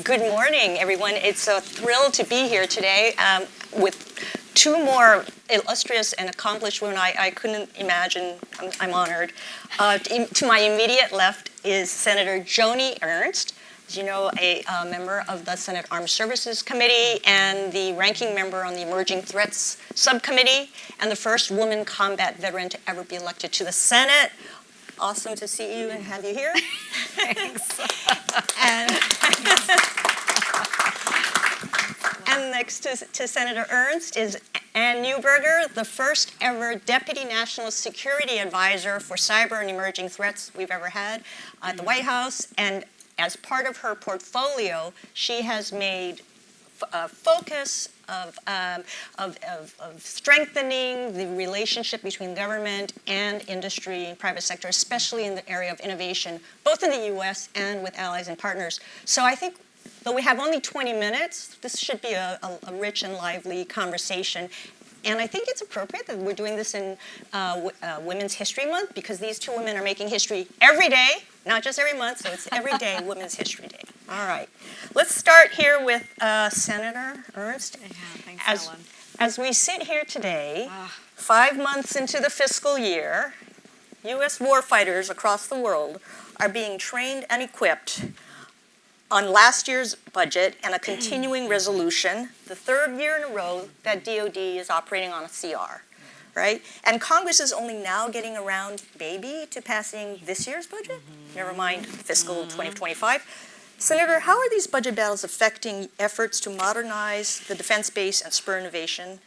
Good morning, everyone. It's a thrill to be here today with two more illustrious and accomplished women I couldn't imagine. I'm honored. To my immediate left is Senator Joni Ernst, as you know, a member of the Senate Armed Services Committee and the ranking member on the Emerging Threats Subcommittee, and the first woman combat veteran to ever be elected to the Senate. Awesome to see you and have you here. Thanks. And next to Senator Ernst is Neuberger, the first ever Deputy National Security Advisor for cyber and emerging threats we've ever had at the White House. And as part of her portfolio, she has made a focus of strengthening the relationship between government and industry and private sector, especially in the area of innovation, both in the U.S. and with allies and partners. So I think, though we have only 20 minutes, this should be a rich and lively conversation. And I think it's appropriate that we're doing this in Women's History Month, because these two women are making history every day, not just every month, so it's every day Women's History Day. All right. Let's start here with Senator Ernst. Yeah, thanks, Ellen. As we sit here today, 5 months into the fiscal year, U.S. warfighters across the world are being trained and equipped on last year's budget and a continuing resolution, the third year in a row that DOD is operating on a CR, right? And Congress is only now getting around, maybe, to passing this year's budget, never mind fiscal 2025. Senator, how are these budget battles affecting efforts to modernize the defense base and spur innovation?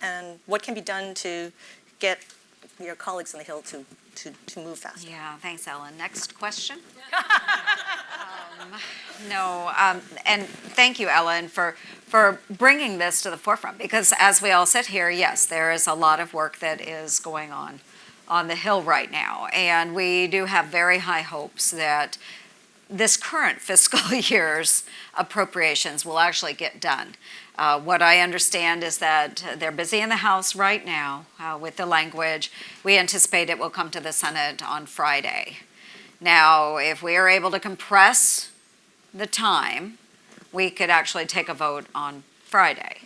And what can be done to get your colleagues on the Hill to move faster? Yeah, thanks, Ellen. Next question. And thank you, Ellen, for bringing this to the forefront, because as we all sit here, yes, there is a lot of work that is going on the Hill right now, and we do have very high hopes that this current fiscal year's appropriations will actually get done. What I understand is that they're busy in the House right now with the language. We anticipate it will come to the Senate on Friday. Now, if we are able to compress the time, we could actually take a vote on Friday.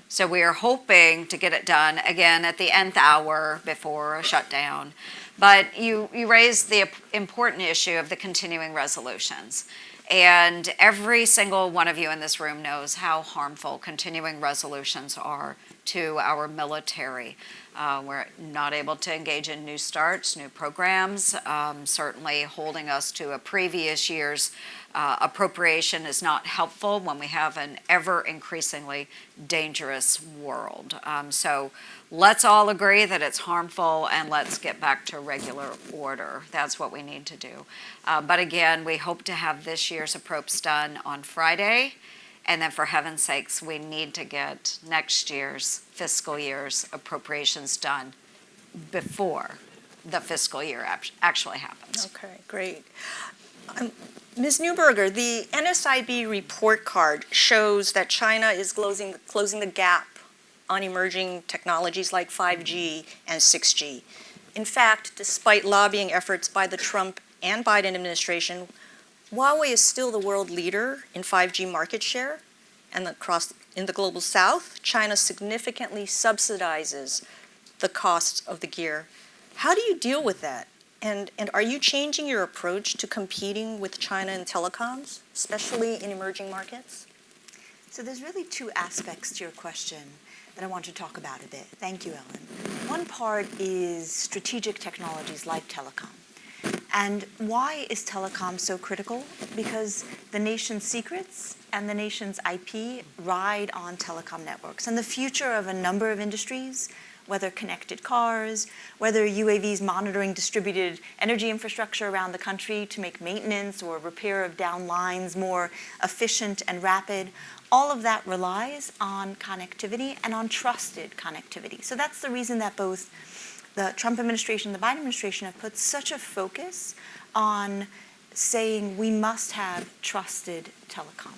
So we are hoping to get it done, again, at the nth hour before a shutdown. But you raised the important issue of the continuing resolutions. And every single one of you in this room knows how harmful continuing resolutions are to our military. We're not able to engage in new starts, new programs. Certainly holding us to a previous year's appropriation is not helpful when we have an ever increasingly dangerous world. So let's all agree that it's harmful, and let's get back to regular order. That's what we need to do. But again, we hope to have this year's approps done on Friday. And then, for heaven's sakes, we need to get next year's fiscal year's appropriations done before the fiscal year actually happens. Okay, great. Ms. Neuberger, the NSIB report card shows that China is closing the gap on emerging technologies like 5G and 6G. In fact, despite lobbying efforts by the Trump and Biden administration, Huawei is still the world leader in 5G market share, and in the global south, China significantly subsidizes the costs of the gear. How do you deal with that? And are you changing your approach to competing with China in telecoms, especially in emerging markets? So there's really two aspects to your question that I want to talk about a bit. Thank you, Ellen. One part is strategic technologies like telecom. And why is telecom so critical? Because the nation's secrets and the nation's IP ride on telecom networks. And the future of a number of industries, whether connected cars, whether UAVs monitoring distributed energy infrastructure around the country to make maintenance or repair of down lines more efficient and rapid, all of that relies on connectivity and on trusted connectivity. So that's the reason that both the Trump administration and the Biden administration have put such a focus on saying we must have trusted telecom.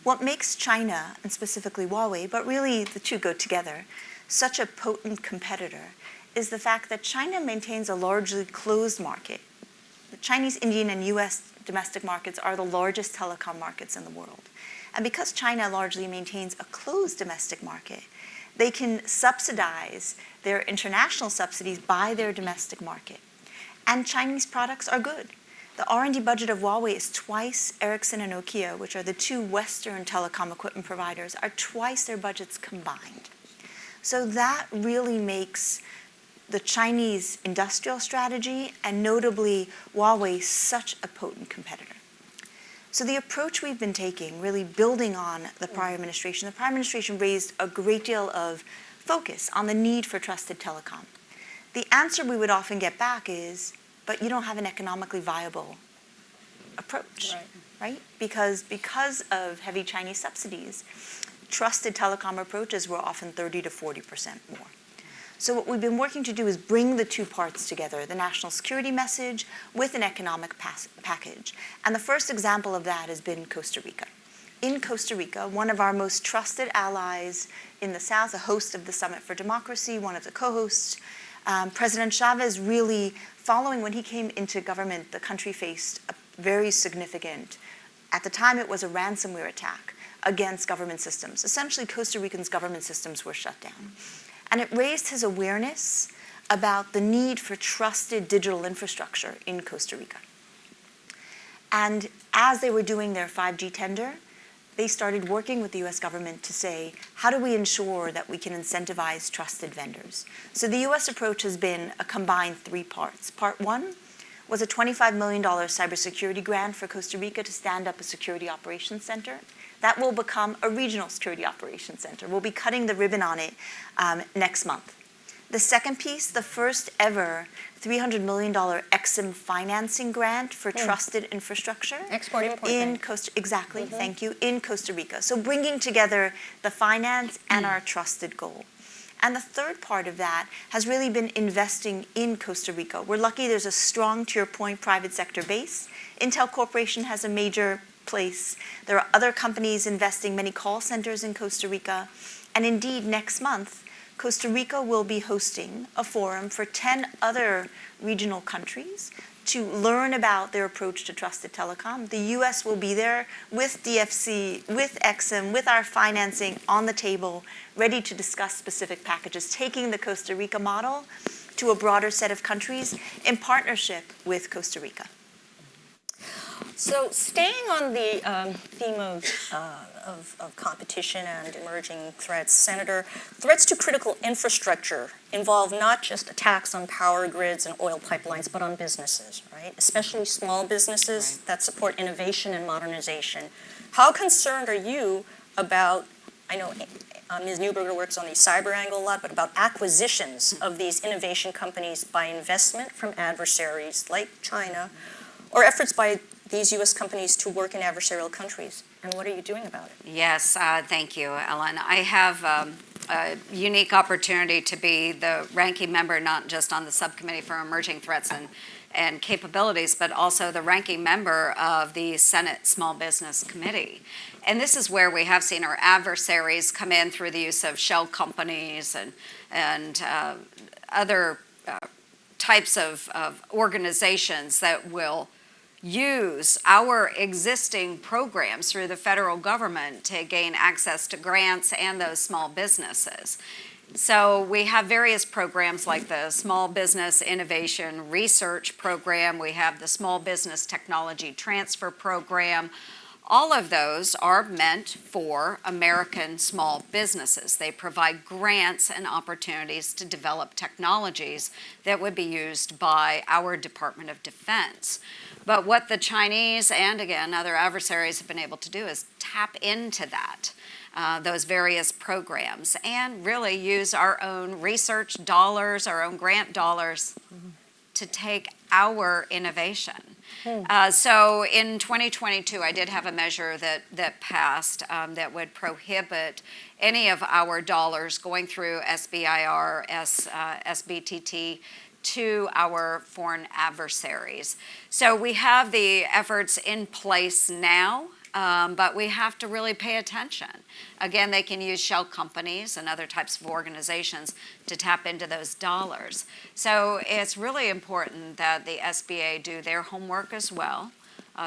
What makes China, and specifically Huawei, but really the two go together, such a potent competitor is the fact that China maintains a largely closed market. The Chinese, Indian, and U.S. domestic markets are the largest telecom markets in the world. And because China largely maintains a closed domestic market, they can subsidize their international subsidies by their domestic market. And Chinese products are good. The R&D budget of Huawei is twice Ericsson and Nokia, which are the two Western telecom equipment providers, are twice their budgets combined. So that really makes the Chinese industrial strategy, and notably Huawei, such a potent competitor. So the approach we've been taking, really building on the prior administration raised a great deal of focus on the need for trusted telecom. The answer we would often get back is, but you don't have an economically viable approach, right? Because of heavy Chinese subsidies, trusted telecom approaches were often 30 to 40% more. So what we've been working to do is bring the two parts together, the national security message with an economic package. And the first example of that has been Costa Rica. In Costa Rica, one of our most trusted allies in the South, a host of the Summit for Democracy, one of the co-hosts, President Chavez really, following when he came into government, the country faced a very significant, at the time it was a ransomware attack against government systems. Essentially, Costa Rican's government systems were shut down. And it raised his awareness about the need for trusted digital infrastructure in Costa Rica. And as they were doing their 5G tender, they started working with the US government to say, how do we ensure that we can incentivize trusted vendors? So the US approach has been a combined three parts. Part one was a $25 million cybersecurity grant for Costa Rica to stand up a security operations center. That will become a regional security operations center. We'll be cutting the ribbon on it next month. The second piece, the first ever $300 million EXIM financing grant for trusted infrastructure. Export-import. In Costa, exactly, thank you, in Costa Rica. So bringing together the finance and our trusted goal. And the third part of that has really been investing in Costa Rica. We're lucky there's a strong, to your point, private sector base. Intel Corporation has a major place. There are other companies investing, many call centers in Costa Rica. And indeed, next month, Costa Rica will be hosting a forum for 10 other regional countries to learn about their approach to trusted telecom. The US will be there with DFC, with EXIM, with our financing on the table, ready to discuss specific packages, taking the Costa Rica model to a broader set of countries in partnership with Costa Rica. So staying on the theme of competition and emerging threats, Senator, threats to critical infrastructure involve not just attacks on power grids and oil pipelines, but on businesses, right? Especially small businesses that support innovation and modernization. How concerned are you about, I know Ms. Neuberger works on the cyber angle a lot, but about acquisitions of these innovation companies by investment from adversaries like China, or efforts by these U.S. companies to work in adversarial countries? And what are you doing about it? Yes, thank you, Ellen. I have a unique opportunity to be the ranking member, not just on the subcommittee for emerging threats and capabilities, but also the ranking member of the Senate Small Business Committee. And this is where we have seen our adversaries come in through the use of shell companies and other types of organizations that will use our existing programs through the federal government to gain access to grants and those small businesses. So we have various programs like the Small Business Innovation Research Program. We have the Small Business Technology Transfer Program. All of those are meant for American small businesses. They provide grants and opportunities to develop technologies that would be used by our Department of Defense. But what the Chinese and, again, other adversaries have been able to do is tap into that, those various programs, and really use our own research dollars, our own grant dollars to take our innovation. So in 2022, I did have a measure that passed that would prohibit any of our dollars going through SBIR, SBTT, to our foreign adversaries. So we have the efforts in place now, but we have to really pay attention. Again, they can use shell companies and other types of organizations to tap into those dollars. So it's really important that the SBA do their homework as well.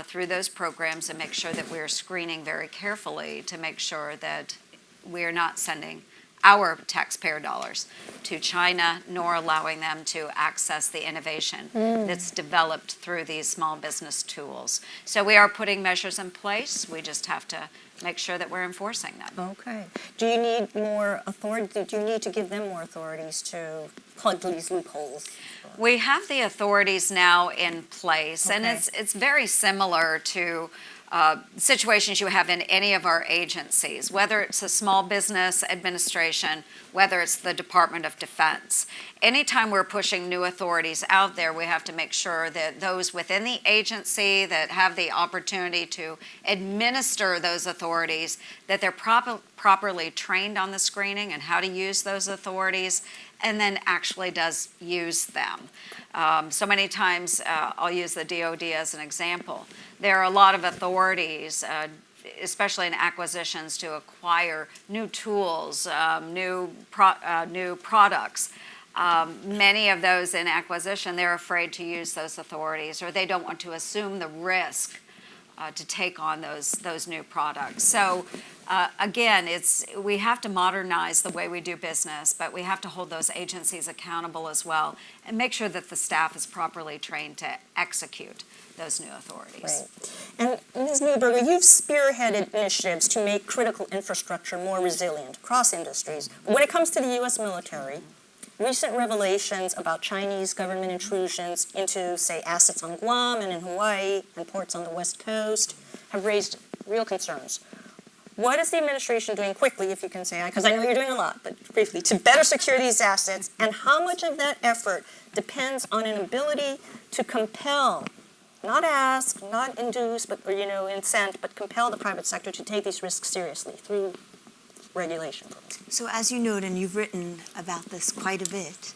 through those programs and make sure that we're screening very carefully to make sure that we're not sending our taxpayer dollars to China, nor allowing them to access the innovation that's developed through these small business tools. So we are putting measures in place. We just have to make sure that we're enforcing them. Okay. Do you need more authority? Do you need to give them more authorities to plug these loopholes? We have the authorities now in place, and Okay. it's very similar to situations you have in any of our agencies, whether it's a small business administration, whether it's the Department of Defense. Anytime we're pushing new authorities out there, we have to make sure that those within the agency that have the opportunity to administer those authorities, that they're properly trained on the screening and how to use those authorities, and then actually does use them. So many times, I'll use the DoD as an example. There are a lot of authorities, especially in acquisitions, to acquire new tools, new products. Many of those in acquisition, they're afraid to use those authorities, or they don't want to assume the risk to take on those new products. So again, we have to modernize the way we do business, but we have to hold those agencies accountable as well and make sure that the staff is properly trained to execute those new authorities. Right. And Ms. Neuberger, you've spearheaded initiatives to make critical infrastructure more resilient across industries. When it comes to the U.S. military, recent revelations about Chinese government intrusions into, say, assets on Guam and in Hawaii and ports on the West Coast have raised real concerns. What is the administration doing quickly, if you can say, because I know you're doing a lot, but briefly, to better secure these assets, and how much of that effort depends on an ability to compel, not ask, not induce, but incent, but compel the private sector to take these risks seriously through regulation? So as you note, and you've written about this quite a bit,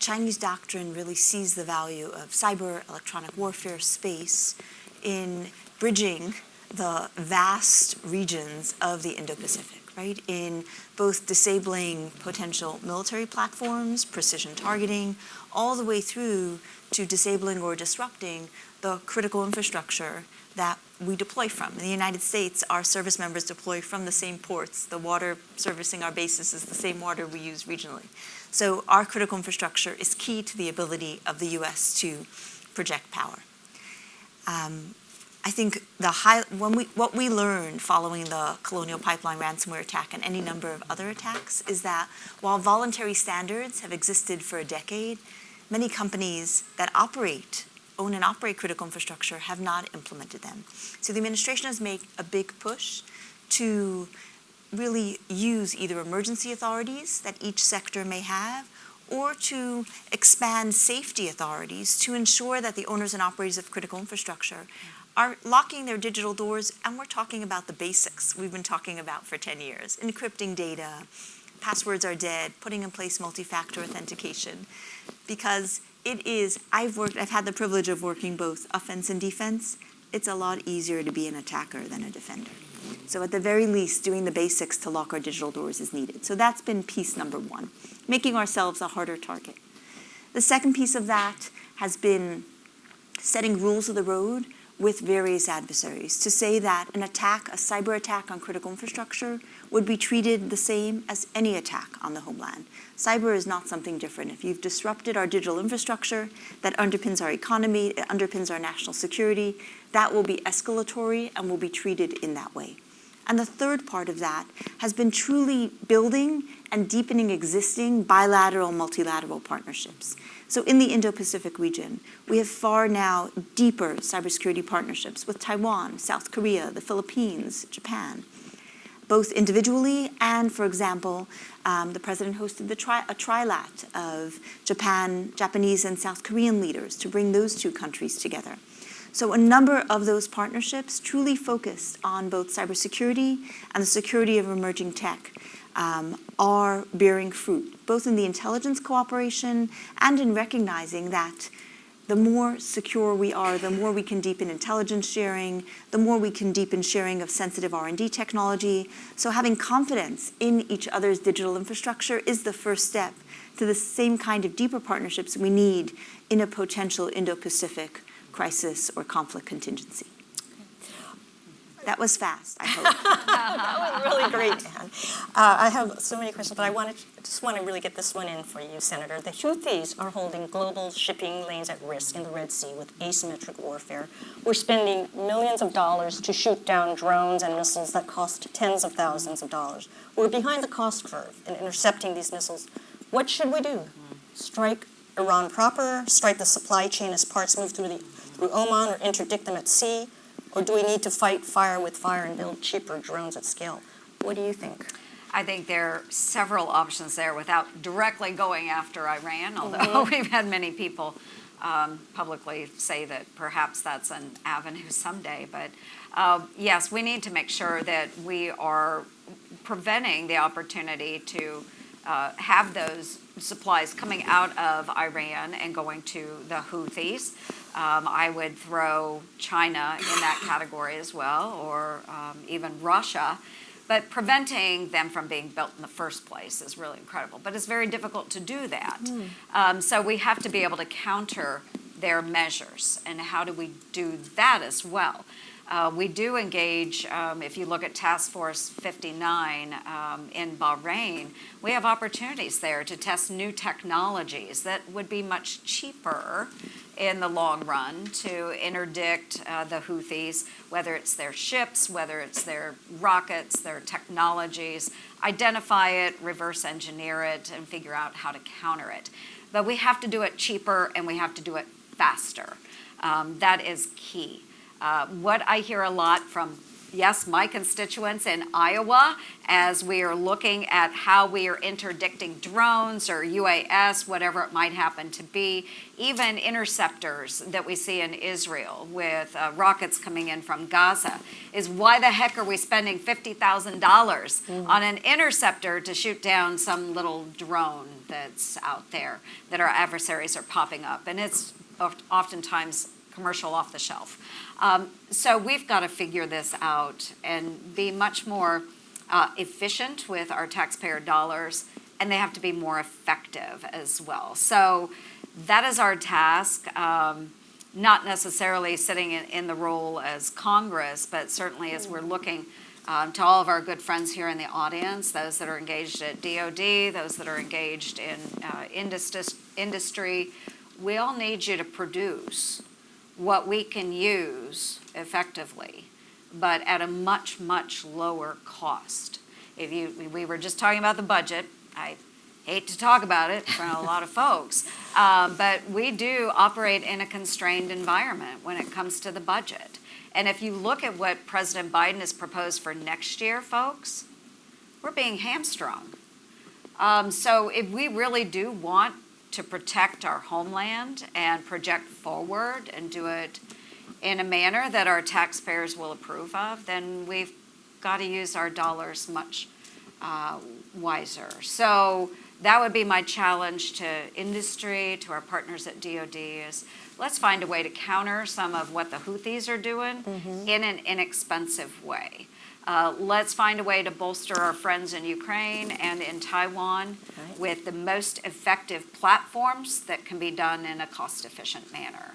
Chinese doctrine really sees the value of cyber, electronic warfare, space in bridging the vast regions of the Indo-Pacific, right? In both disabling potential military platforms, precision targeting, all the way through to disabling or disrupting the critical infrastructure that we deploy from. In the United States, our service members deploy from the same ports. The water servicing our bases is the same water we use regionally. So our critical infrastructure is key to the ability of the U.S. to project power. I think what we learned following the Colonial Pipeline ransomware attack and any number of other attacks is that while voluntary standards have existed for a decade, many companies that own and operate critical infrastructure have not implemented them. So the administration has made a big push to really use either emergency authorities that each sector may have, or to expand safety authorities to ensure that the owners and operators of critical infrastructure are locking their digital doors, and we're talking about the basics we've been talking about for 10 years. Encrypting data, passwords are dead, putting in place multi-factor authentication. Because I've had the privilege of working both offense and defense. It's a lot easier to be an attacker than a defender. So at the very least, doing the basics to lock our digital doors is needed. So that's been piece number one, making ourselves a harder target. The second piece of that has been setting rules of the road with various adversaries to say that a cyber attack on critical infrastructure would be treated the same as any attack on the homeland. Cyber is not something different. If you've disrupted our digital infrastructure that underpins our economy, it underpins our national security, that will be escalatory and will be treated in that way. And the third part of that has been truly building and deepening existing bilateral, multilateral partnerships. So in the Indo-Pacific region, we have far now deeper cybersecurity partnerships with Taiwan, South Korea, the Philippines, Japan, both individually and, for example, the president hosted a trilat of Japanese and South Korean leaders to bring those two countries together. So a number of those partnerships truly focused on both cybersecurity and the security of emerging tech are bearing fruit, both in the intelligence cooperation and in recognizing that the more secure we are, the more we can deepen intelligence sharing, the more we can deepen sharing of sensitive R&D technology. So having confidence in each other's digital infrastructure is the first step to the same kind of deeper partnerships we need in a potential Indo-Pacific crisis or conflict contingency. That was fast, I hope. That was really great, Anne. I have so many questions, but I just want to really get this one in for you, Senator. The Houthis are holding global shipping lanes at risk in the Red Sea with asymmetric warfare. We're spending millions of dollars to shoot down drones and missiles that cost tens of thousands of dollars. We're behind the cost curve in intercepting these missiles. What should we do? Strike Iran proper, strike the supply chain as parts move through Oman, or interdict them at sea? Or do we need to fight fire with fire and build cheaper drones at scale? What do you think? I think there are several options there without directly going after Iran, although we've had many people publicly say that perhaps that's an avenue someday. But yes, we need to make sure that we are preventing the opportunity to have those supplies coming out of Iran and going to the Houthis. I would throw China in that category as well, or even Russia. But preventing them from being built in the first place is really incredible. But it's very difficult to do that. So we have to be able to counter their measures. And how do we do that as well? We do engage, if you look at Task Force 59 in Bahrain, we have opportunities there to test new technologies that would be much cheaper in the long run to interdict the Houthis, whether it's their ships, whether it's their rockets, their technologies, identify it, reverse engineer it, and figure out how to counter it. But we have to do it cheaper and we have to do it faster. That is key. What I hear a lot from, yes, my constituents in Iowa, as we are looking at how we are interdicting drones or UAS, whatever it might happen to be, even interceptors that we see in Israel with rockets coming in from Gaza, is why the heck are we spending $50,000 on an interceptor to shoot down some little drone that's out there that our adversaries are popping up? And it's oftentimes commercial off the shelf. So we've got to figure this out and be much more efficient with our taxpayer dollars, and they have to be more effective as well. So that is our task, not necessarily sitting in the role as Congress, but certainly as we're looking to all of our good friends here in the audience, those that are engaged at DOD, those that are engaged in industry, we all need you to produce what we can use effectively, but at a much, much lower cost. We were just talking about the budget. I hate to talk about it in front of a lot of folks, but we do operate in a constrained environment when it comes to the budget. And if you look at what President Biden has proposed for next year, folks, we're being hamstrung. So if we really do want to protect our homeland and project forward and do it in a manner that our taxpayers will approve of, then we've got to use our dollars much wiser. So that would be my challenge to industry, to our partners at DOD, is let's find a way to counter some of what the Houthis are doing in an inexpensive way. Let's find a way to bolster our friends in Ukraine and in Taiwan with the most effective platforms that can be done in a cost-efficient manner.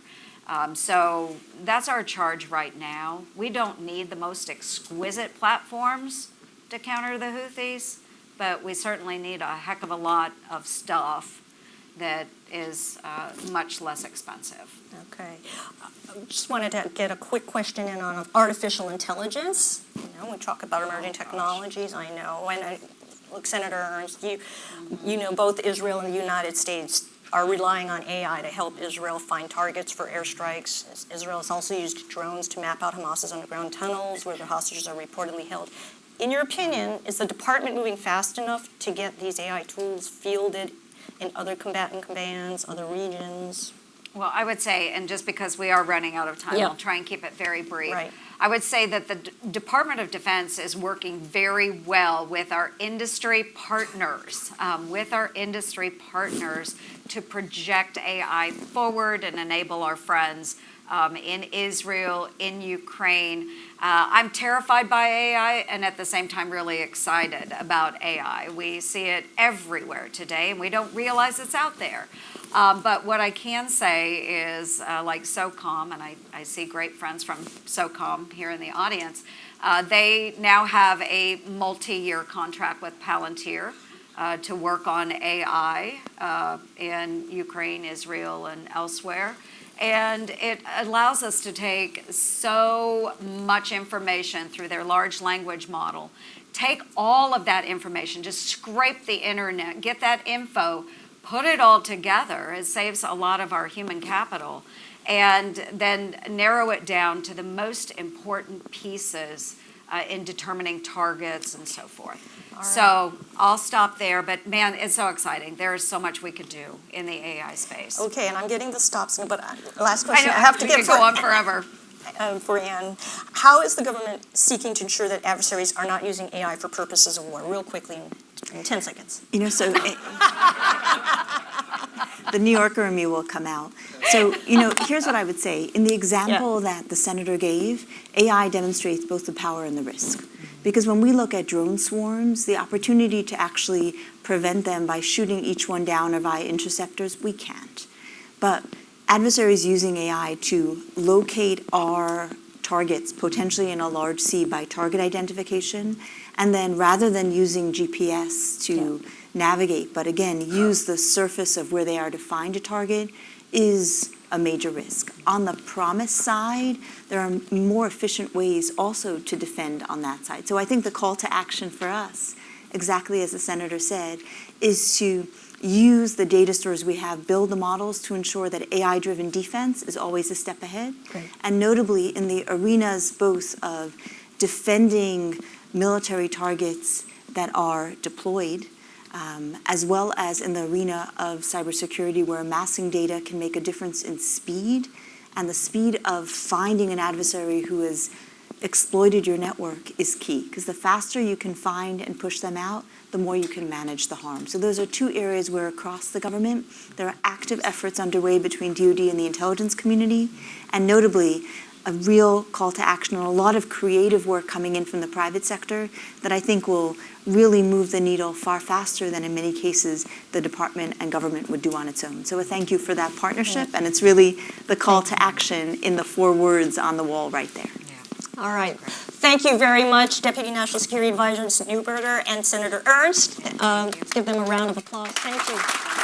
So that's our charge right now. We don't need the most exquisite platforms to counter the Houthis, but we certainly need a heck of a lot of stuff that is much less expensive. Okay. Just wanted to get a quick question in on artificial intelligence. We talk about emerging technologies, I know. And look, Senator Ernst, you know both Israel and the United States are relying on AI to help Israel find targets for airstrikes. Israel has also used drones to map out Hamas's underground tunnels where their hostages are reportedly held. In your opinion, is the department moving fast enough to get these AI tools fielded in other combatant commands, other regions? Well, I would say, and just because we are running out of time, I'll try and keep it very brief. Right. I would say that the Department of Defense is working very well with our industry partners, to project AI forward and enable our friends in Israel, in Ukraine. I'm terrified by AI and at the same time really excited about AI. We see it everywhere today and we don't realize it's out there. But what I can say is, like SOCOM, and I see great friends from SOCOM here in the audience, they now have a multi-year contract with Palantir to work on AI in Ukraine, Israel, and elsewhere. And it allows us to take so much information through their large language model, take all of that information, just scrape the internet, get that info, put it all together. It saves a lot of our human capital, and then narrow it down to the most important pieces in determining targets and so forth. So I'll stop there, but man, it's so exciting. There is so much we could do in the AI space. Okay, and I'm getting the stop sign, but last I question know, I have to we get could go on forever. for Ann. How is the government seeking to ensure that adversaries are not using AI for purposes of war? Real quickly, in 10 seconds. You know, so the New Yorker in me will come out. So, you know, here's what I would say. In the example that the senator gave, AI demonstrates both the power and the risk. Because when we look at drone swarms, the opportunity to actually prevent them by shooting each one down or via interceptors, we can't. But adversaries using AI to locate our targets, potentially in a large sea, by target identification, and then rather than using GPS to navigate, but again, use the surface of where they are to find a target, is a major risk. On the promise side, there are more efficient ways also to defend on that side. So I think the call to action for us, exactly as the senator said, is to use the data stores we have, build the models to ensure that AI-driven defense is always a step ahead. Great. And notably in the arenas both of defending military targets that are deployed, as well as in the arena of cybersecurity, where amassing data can make a difference in speed, and the speed of finding an adversary who has exploited your network is key, because the faster you can find and push them out, the more you can manage the harm. So those are two areas where across the government there are active efforts underway between DoD and the intelligence community, and notably a real call to action and a lot of creative work coming in from the private sector that I think will really move the needle far faster than in many cases the department and government would do on its own. So a thank you for that partnership, and it's really the call to action in the 4 words on the wall right there. All right. Thank you very much, Deputy National Security Advisor Neuberger and Senator Ernst. Give them a round of applause. Thank you.